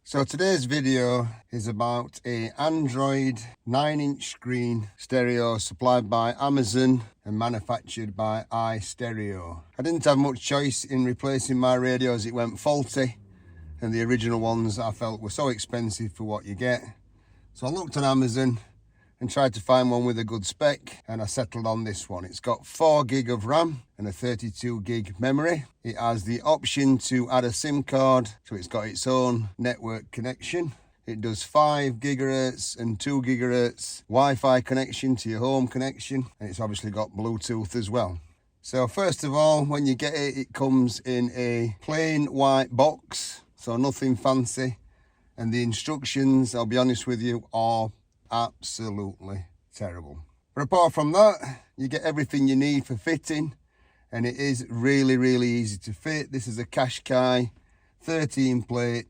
So today's video is about a Android 9-inch screen stereo supplied by Amazon and manufactured by iStereo. I didn't have much choice in replacing my radio as it went faulty, and the original ones I felt were so expensive for what you get. So I looked on Amazon and tried to find one with a good spec, and I settled on this one. It's got 4 gig of RAM and a 32 gig memory. It has the option to add a SIM card, so it's got its own network connection. It does 5 gigahertz and 2 gigahertz Wi-Fi connection to your home connection, and it's obviously got Bluetooth as well. So first of all, when you get it, it comes in a plain white box, so nothing fancy. And the instructions, I'll be honest with you, are absolutely terrible. But apart from that, you get everything you need for fitting, and it is really easy to fit. This is a Qashqai 13 plate.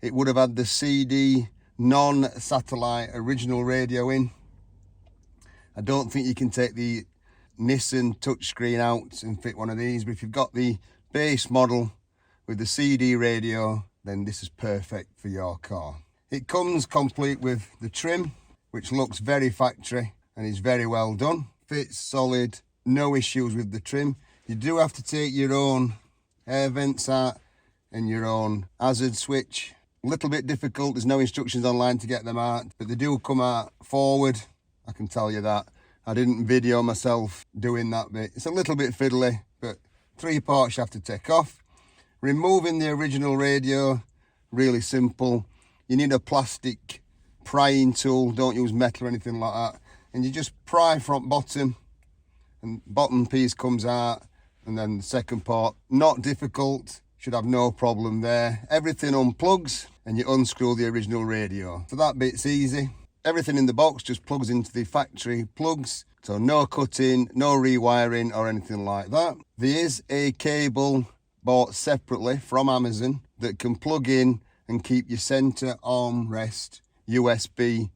It would have had the CD non-satellite original radio in. I don't think you can take the Nissan touchscreen out and fit one of these, but if you've got the base model with the CD radio, then this is perfect for your car. It comes complete with the trim, which looks very factory and is very well done. Fits solid, no issues with the trim. You do have to take your own air vents out and your own hazard switch. A little bit difficult, there's no instructions online to get them out, but they do come out forward, I can tell you that. I didn't video myself doing that bit. It's a little bit fiddly, but 3 parts you have to take off. Removing the original radio, really simple. You need a plastic prying tool, don't use metal or anything like that, and you just pry from bottom, and bottom piece comes out, and then the second part, not difficult, should have no problem there. Everything unplugs and you unscrew the original radio, so that bit's easy. Everything in the box just plugs into the factory plugs, so no cutting, no rewiring or anything like that. There is a cable bought separately from Amazon that can plug in and keep your center armrest USB.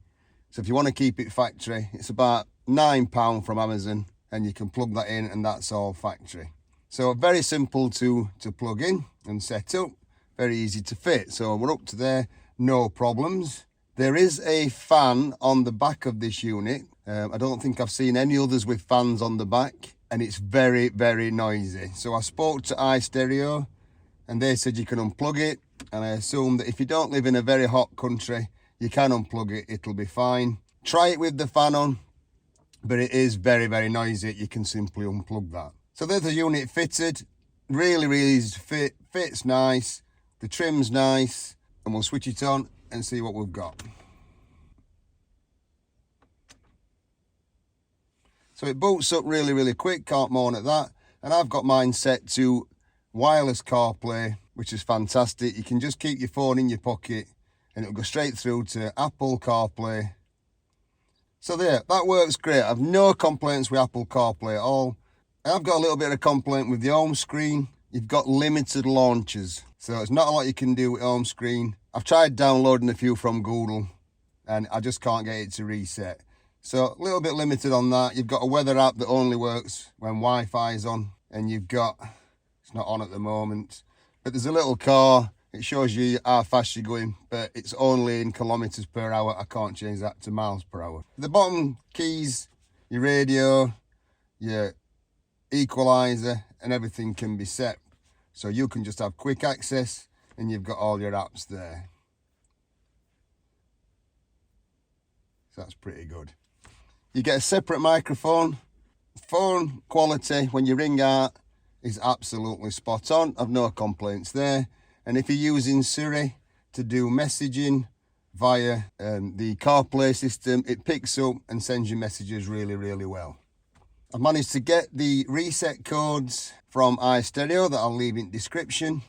So if you want to keep it factory, it's about £9 from Amazon, and you can plug that in and that's all factory. So very simple to plug in and set up, very easy to fit. So we're up to there, no problems. There is a fan on the back of this unit. I don't think I've seen any others with fans on the back, and it's very noisy. So I spoke to iStereo and they said you can unplug it, and I assume that if you don't live in a very hot country, you can unplug it, it'll be fine. Try it with the fan on, but it is very noisy. You can simply unplug that. So there's the unit fitted, really easy to fit, fits nice, the trim's nice, and we'll switch it on and see what we've got. So it boots up really quick, can't moan at that. And I've got mine set to wireless CarPlay, which is fantastic. You can just keep your phone in your pocket and it'll go straight through to Apple CarPlay. So there, that works great. I've no complaints with Apple CarPlay at all. I've got a little bit of a complaint with the home screen. You've got limited launches, so it's not a lot you can do with home screen. I've tried downloading a few from Google and I just can't get it to reset. So a little bit limited on that. You've got a weather app that only works when Wi-Fi is on, and you've got, it's not on at the moment, but there's a little car. It shows you how fast you're going, but it's only in kilometers per hour. I can't change that to miles per hour. The bottom keys, your radio, your equalizer, and everything can be set. So you can just have quick access and you've got all your apps there. So that's pretty good. You get a separate microphone. Phone quality when you ring out is absolutely spot on. I've no complaints there. And if you're using Siri to do messaging via the CarPlay system, it picks up and sends you messages really well. I've managed to get the reset codes from iStereo that I'll leave in the description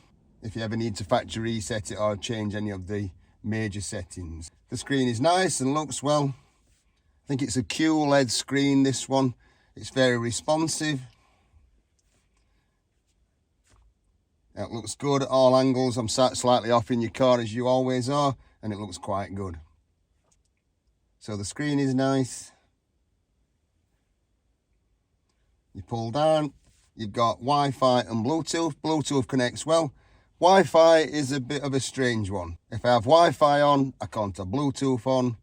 if you ever need to factory reset it or change any of the major settings. The screen is nice and looks well. I think it's a QLED screen, this one. It's very responsive. It looks good at all angles. I'm sat slightly off in your car as you always are, and it looks quite good. So the screen is nice. You pull down, you've got Wi-Fi and Bluetooth. Bluetooth connects well. Wi-Fi is a bit of a strange one. If I have Wi-Fi on, I can't have Bluetooth on,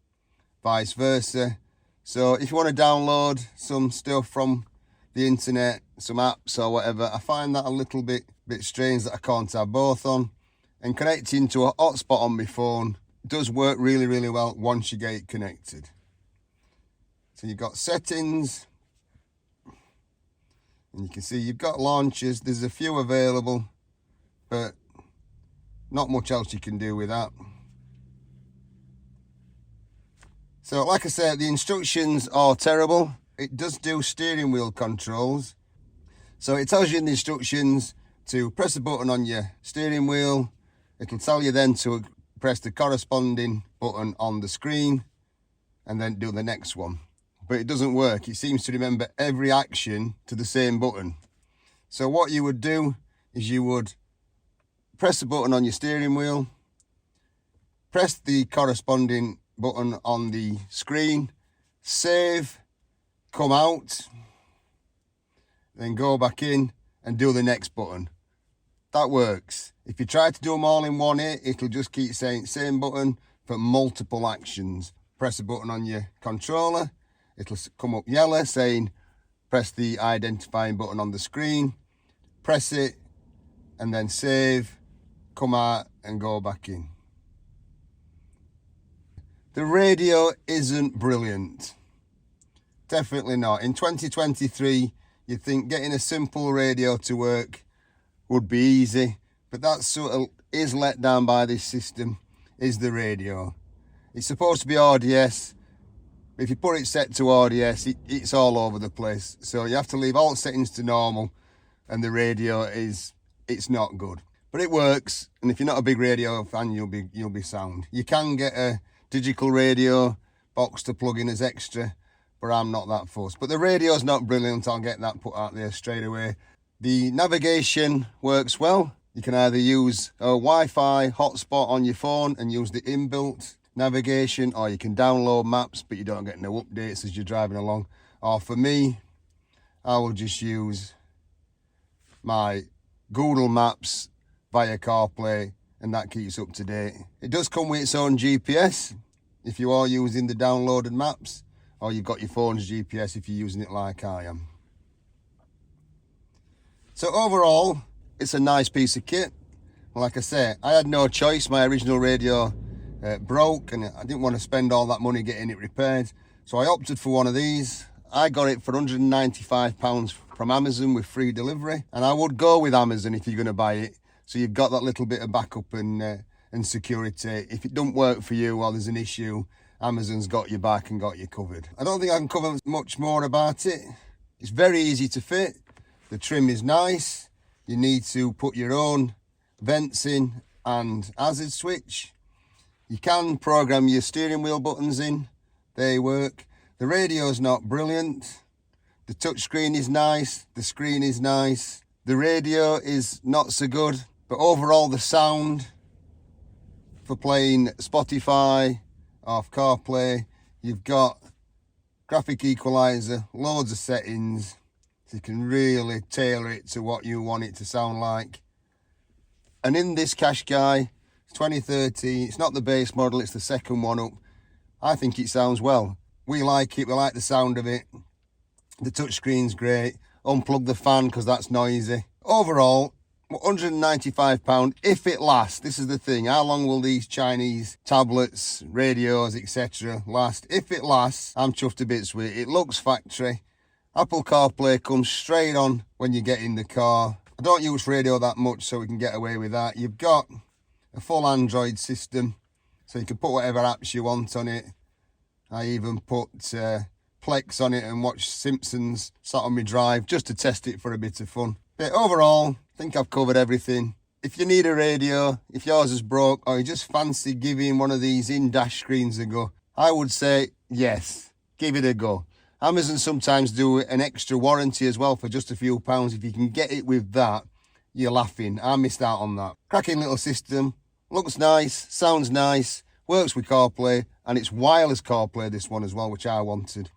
vice versa. So if you want to download some stuff from the internet, some apps or whatever, I find that a little bit strange that I can't have both on. And connecting to a hotspot on my phone does work really, really well once you get it connected. So you've got settings, and you can see you've got launchers. There's a few available, but not much else you can do with that. So like I said, the instructions are terrible. It does do steering wheel controls. So it tells you in the instructions to press a button on your steering wheel. It'll tell you then to press the corresponding button on the screen and then do the next one. But it doesn't work. It seems to remember every action to the same button. So what you would do is you would press the button on your steering wheel, press the corresponding button on the screen, save, come out, then go back in and do the next button. That works. If you try to do them all in one hit, it'll just keep saying same button for multiple actions. Press a button on your controller, it'll come up yellow saying press the identifying button on the screen, press it, and then save, come out and go back in. The radio isn't brilliant. Definitely not. In 2023, you'd think getting a simple radio to work would be easy, but that sort of is let down by this system, is the radio. It's supposed to be RDS. If you put it set to RDS, it's all over the place. So you have to leave all settings to normal, and the radio it's not good. But it works, and if you're not a big radio fan, you'll be sound. You can get a digital radio box to plug in as extra, but I'm not that fussed. But the radio's not brilliant, I'll get that put out there straight away. The navigation works well. You can either use a Wi-Fi hotspot on your phone and use the inbuilt navigation, or you can download maps, but you don't get no updates as you're driving along. Or for me, I will just use my Google Maps via Carplay, and that keeps up to date. It does come with its own GPS if you are using the downloaded maps, or you've got your phone's GPS if you're using it like I am. So overall, it's a nice piece of kit. Like I say, I had no choice. My original radio broke, and I didn't want to spend all that money getting it repaired. So I opted for one of these. I got it for £195 from Amazon with free delivery. And I would go with Amazon if you're going to buy it. So you've got that little bit of backup and security. If it doesn't work for you or there's an issue, Amazon's got your back and got you covered. I don't think I can cover much more about it. It's very easy to fit. The trim is nice. You need to put your own vents in and hazard switch. You can program your steering wheel buttons in. They work. The radio's not brilliant. The touchscreen is nice. The screen is nice. The radio is not so good. But overall, the sound for playing Spotify off CarPlay, you've got graphic equalizer, loads of settings. So you can really tailor it to what you want it to sound like. And in this Qashqai, it's 2013, it's not the base model, it's the second one up. I think it sounds well. We like it, we like the sound of it. The touchscreen's great. Unplug the fan because that's noisy. Overall, £195 if it lasts. This is the thing. How long will these Chinese tablets, radios, etc. last? If it lasts, I'm chuffed to bits with it. It looks factory. Apple CarPlay comes straight on when you get in the car. I don't use radio that much, so we can get away with that. You've got a full Android system, so you can put whatever apps you want on it. I even put Plex on it and watch Simpsons sat on my drive just to test it for a bit of fun. But overall, I think I've covered everything. If you need a radio, if yours is broke, or you just fancy giving one of these in-dash screens a go, I would say yes, give it a go. Amazon sometimes do an extra warranty as well for just a few pounds. If you can get it with that, you're laughing. I missed out on that. Cracking little system, looks nice, sounds nice, works with CarPlay, and it's wireless CarPlay, this one as well, which I wanted.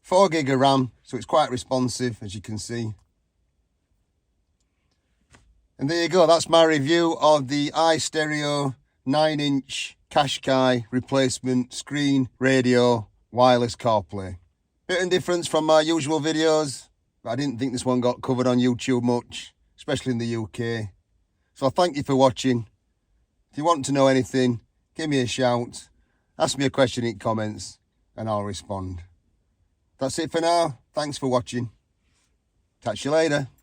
4 gig of RAM, so it's quite responsive, as you can see. And there you go, that's my review of the iStereo 9-inch Qashqai replacement screen radio wireless CarPlay. Bit of difference from my usual videos, but I didn't think this one got covered on YouTube much, especially in the UK. So thank you for watching. If you want to know anything, give me a shout, ask me a question in comments, and I'll respond. That's it for now. Thanks for watching. Catch you later.